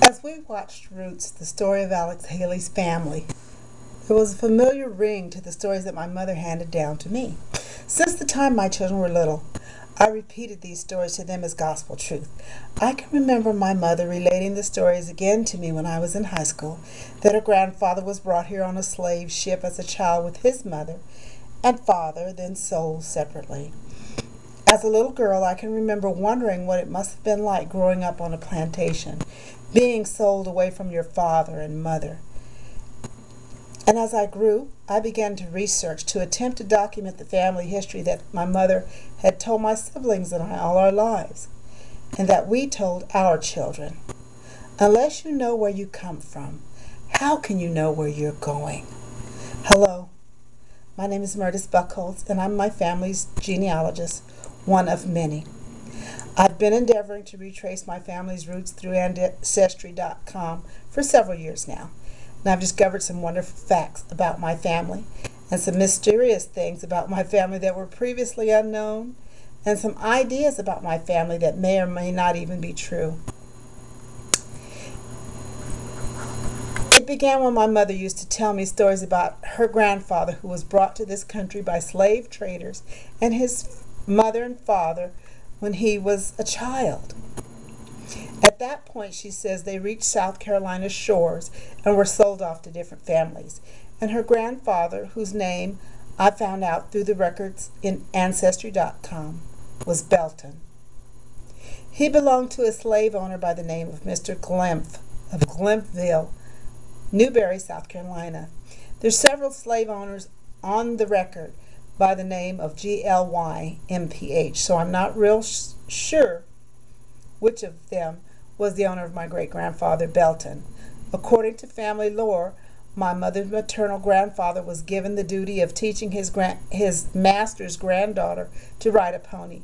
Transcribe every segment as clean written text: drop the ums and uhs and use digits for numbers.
As we watched Roots, the story of Alex Haley's family, there was a familiar ring to the stories that my mother handed down to me. Since the time my children were little, I repeated these stories to them as gospel truth. I can remember my mother relating the stories again to me when I was in high school, that her grandfather was brought here on a slave ship as a child with his mother and father, then sold separately. As a little girl, I can remember wondering what it must have been like growing up on a plantation, being sold away from your father and mother. And as I grew, I began to research to attempt to document the family history that my mother had told my siblings and I all our lives, and that we told our children. Unless you know where you come from, how can you know where you're going? Hello, my name is Meredith Buckholz, and I'm my family's genealogist, one of many. I've been endeavoring to retrace my family's roots through Ancestry.com for several years now, and I've discovered some wonderful facts about my family and some mysterious things about my family that were previously unknown, and some ideas about my family that may or may not even be true. It began when my mother used to tell me stories about her grandfather, who was brought to this country by slave traders, and his mother and father when he was a child. At that point, she says, they reached South Carolina's shores and were sold off to different families. And her grandfather, whose name I found out through the records in Ancestry.com, was Belton. He belonged to a slave owner by the name of Mr. Glimph of Glimpville, Newberry, South Carolina. There's several slave owners on the record by the name of GLYMPH, so I'm not real sure which of them was the owner of my great-grandfather Belton. According to family lore, my mother's maternal grandfather was given the duty of teaching his master's granddaughter to ride a pony.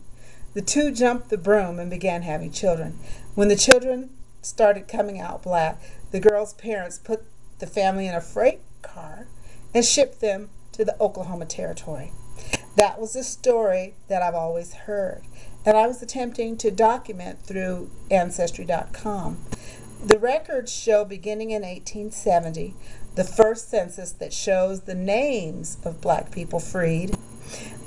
The two jumped the broom and began having children. When the children started coming out black, the girl's parents put the family in a freight car and shipped them to the Oklahoma Territory. That was the story that I've always heard, and I was attempting to document through Ancestry.com. The records show, beginning in 1870, the first census that shows the names of black people freed,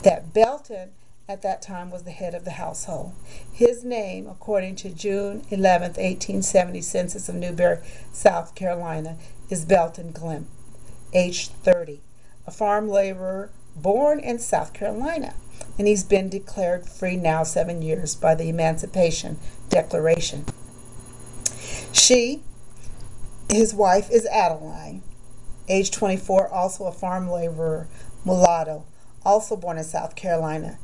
that Belton at that time was the head of the household. His name, according to June 11, 1870 census of Newberry, South Carolina, is Belton Glimp, age 30, a farm laborer born in South Carolina, and he's been declared free now 7 years by the Emancipation Declaration. His wife is Adeline, age 24, also a farm laborer, mulatto, also born in South Carolina.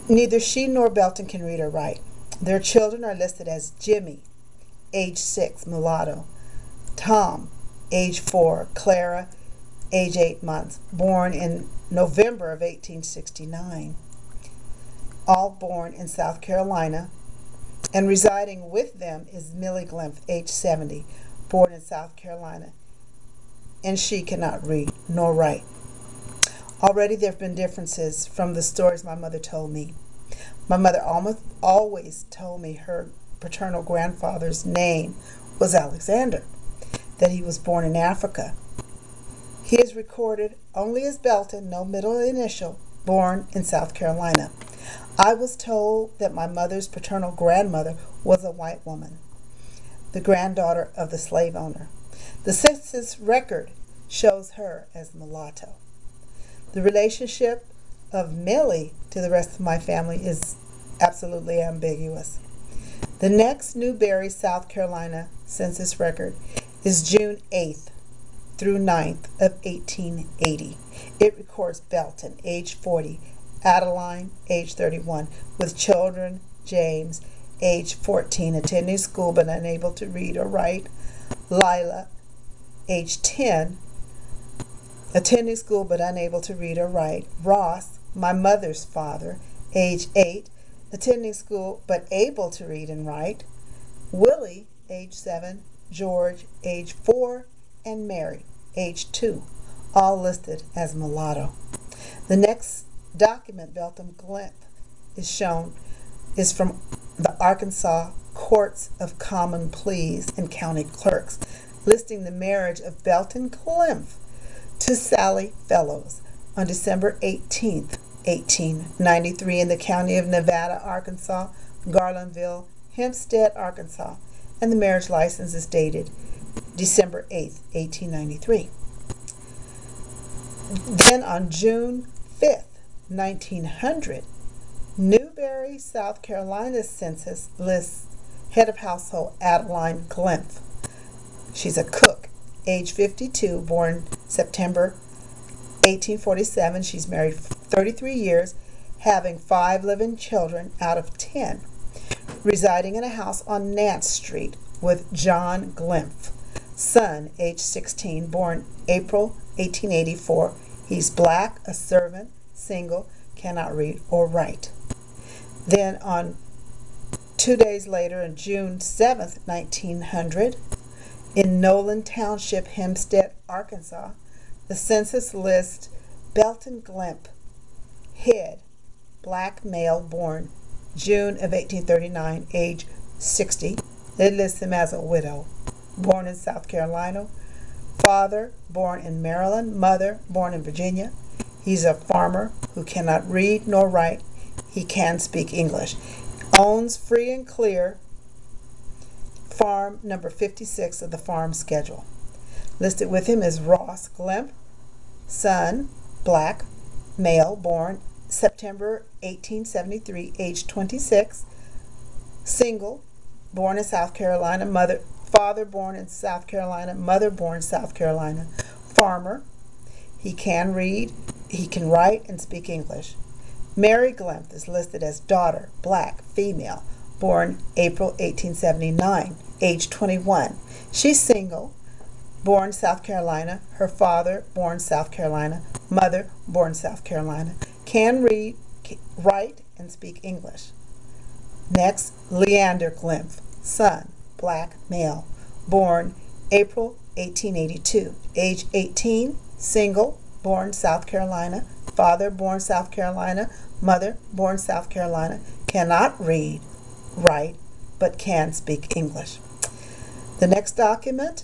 Neither she nor Belton can read or write. Their children are listed as Jimmy, age 6, mulatto, Tom, age 4, Clara, age 8 months, born in November of 1869. All born in South Carolina, and residing with them is Millie Glimph, age 70, born in South Carolina, and she cannot read nor write. Already there have been differences from the stories my mother told me. My mother almost always told me her paternal grandfather's name was Alexander, that he was born in Africa. He is recorded only as Belton, no middle initial, born in South Carolina. I was told that my mother's paternal grandmother was a white woman, the granddaughter of the slave owner. The census record shows her as mulatto. The relationship of Millie to the rest of my family is absolutely ambiguous. The next Newberry, South Carolina census record is June 8th through 9th of 1880. It records Belton, age 40, Adeline, age 31, with children, James, age 14, attending school but unable to read or write, Lila, age 10, attending school but unable to read or write, Ross, my mother's father, age 8, attending school but able to read and write, Willie, age 7, George, age 4, and Mary, age 2, all listed as mulatto. The next document Belton Glimp is shown is from the Arkansas Courts of Common Pleas and County Clerks, listing the marriage of Belton Clemph to Sally Fellows on December 18th, 1893 in the county of Nevada, Arkansas, Garlandville, Hempstead, Arkansas, and the marriage license is dated December 8th, 1893. Then on June 5th, 1900, Newberry, South Carolina census lists head of household Adeline Clemph. She's a cook, age 52, born September 1847. She's married 33 years, having 5 living children out of 10, residing in a house on Nance Street with John Glymph. Son, age 16, born April 1884. He's black, a servant, single, cannot read or write. Then on 2 days later, on June 7th, 1900, in Nolan Township, Hempstead, Arkansas, the census lists Belton Glymph, head, black male, born June of 1839, age 60. It lists him as a widow, born in South Carolina. Father, born in Maryland. Mother, born in Virginia. He's a farmer who cannot read nor write. He can speak English. Owns free and clear farm number 56 of the farm schedule. Listed with him is Ross Glymph, son, black, male, born September 1873, age 26, single, born in South Carolina, father born in South Carolina, mother born South Carolina, farmer. He can read, he can write and speak English. Mary Glymph is listed as daughter, black, female, born April 1879, age 21. She's single, born South Carolina. Her father, born South Carolina. Mother, born South Carolina. Can read, write, and speak English. Next, Leander Glymph, son, black, male, born April 1882, age 18, single, born South Carolina. Father, born South Carolina. Mother, born South Carolina. Cannot read, write, but can speak English. The next document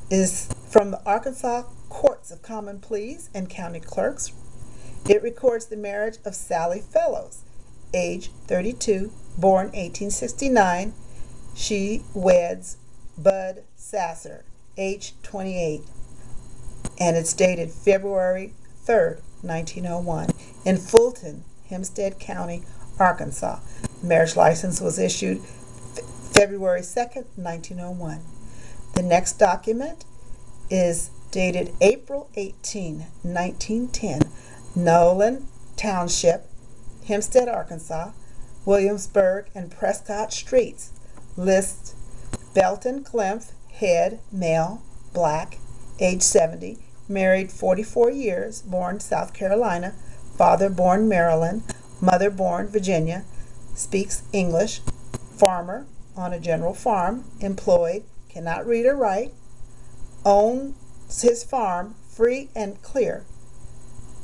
is from the Arkansas Courts of Common Pleas and County Clerks. It records the marriage of Sally Fellows, age 32, born 1869. She weds Bud Sasser, age 28, and it's dated February 3rd, 1901, in Fulton, Hempstead County, Arkansas. Marriage license was issued February 2nd, 1901. The next document is dated April 18, 1910, Nolan Township, Hempstead, Arkansas, Williamsburg and Prescott Streets. Lists Belton Clemph, head, male, black, age 70, married 44 years, born South Carolina, father born Maryland, mother born Virginia, speaks English, farmer on a general farm, employed, cannot read or write, owns his farm free and clear.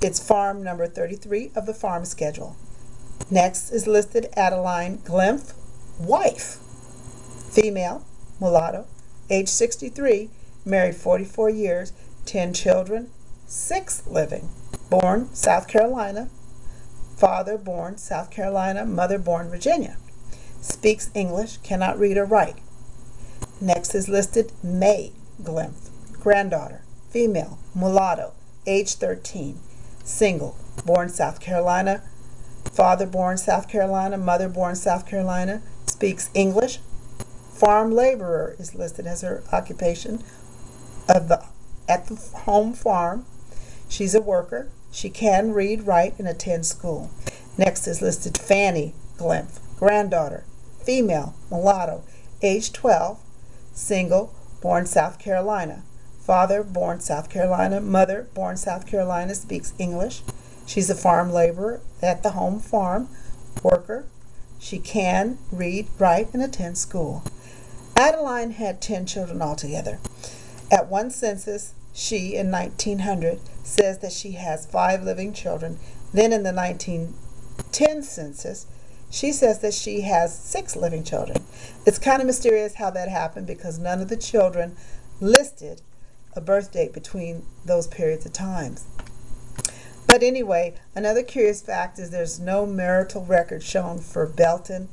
It's farm number 33 of the farm schedule. Next is listed Adeline Glymph, wife, female, mulatto, age 63, married 44 years, 10 children, 6 living, born South Carolina, father born South Carolina, mother born Virginia, speaks English, cannot read or write. Next is listed May Glymph, granddaughter, female, mulatto, age 13, single, born South Carolina, father born South Carolina, mother born South Carolina, speaks English. Farm laborer is listed as her occupation at the home farm. She's a worker. She can read, write, and attend school. Next is listed Fanny Glymph, granddaughter, female, mulatto, age 12, single, born South Carolina. Father born South Carolina, mother born South Carolina, speaks English. She's a farm laborer at the home farm, worker. She can read, write, and attend school. Adeline had 10 children altogether. At one census, she, in 1900, says that she has 5 living children. Then in the 1910 census, She says that she has 6 living children. It's kind of mysterious how that happened because none of the children listed a birth date between those periods of times. But anyway, another curious fact is there's no marital record shown for Belton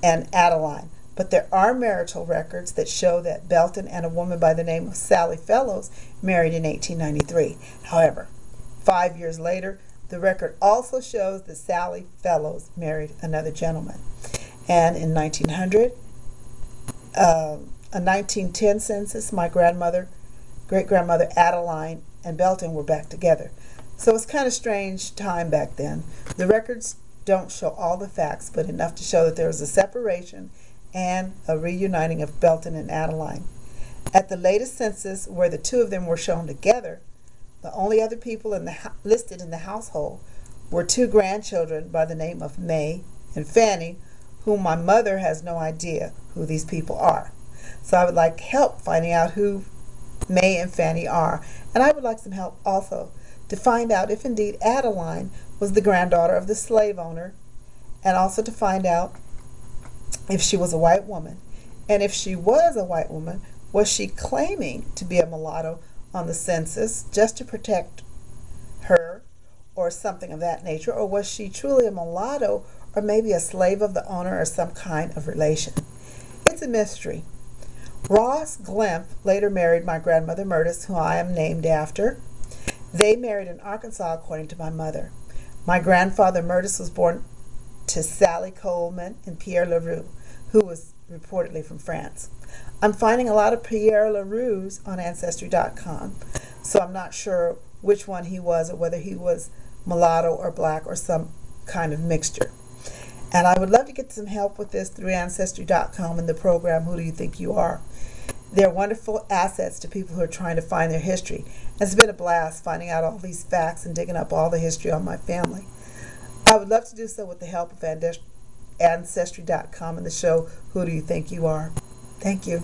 and Adeline. But there are marital records that show that Belton and a woman by the name of Sally Fellows married in 1893. However, 5 years later, the record also shows that Sally Fellows married another gentleman. And in 1900, a 1910 census, my great-grandmother Adeline and Belton were back together. So it's kind of strange time back then. The records don't show all the facts, but enough to show that there was a separation and a reuniting of Belton and Adeline. At the latest census, where the 2 of them were shown together, the only other people listed in the household were 2 grandchildren by the name of May and Fanny, whom my mother has no idea who these people are. So I would like help finding out who May and Fanny are, and I would like some help also to find out if indeed Adeline was the granddaughter of the slave owner, and also to find out if she was a white woman. And if she was a white woman, was she claiming to be a mulatto on the census just to protect her or something of that nature, or was she truly a mulatto or maybe a slave of the owner or some kind of relation? It's a mystery. Ross Glimp later married my grandmother Murtis, who I am named after. They married in Arkansas, according to my mother. My grandfather Murtis was born to Sally Coleman and Pierre Leroux, who was reportedly from France. I'm finding a lot of Pierre Leroux on Ancestry.com, so I'm not sure which one he was or whether he was mulatto or black or some kind of mixture. And I would love to get some help with this through Ancestry.com and the program Who Do You Think You Are? They're wonderful assets to people who are trying to find their history. It's been a blast finding out all these facts and digging up all the history on my family. I would love to do so with the help of Ancestry.com and the show Who Do You Think You Are? Thank you.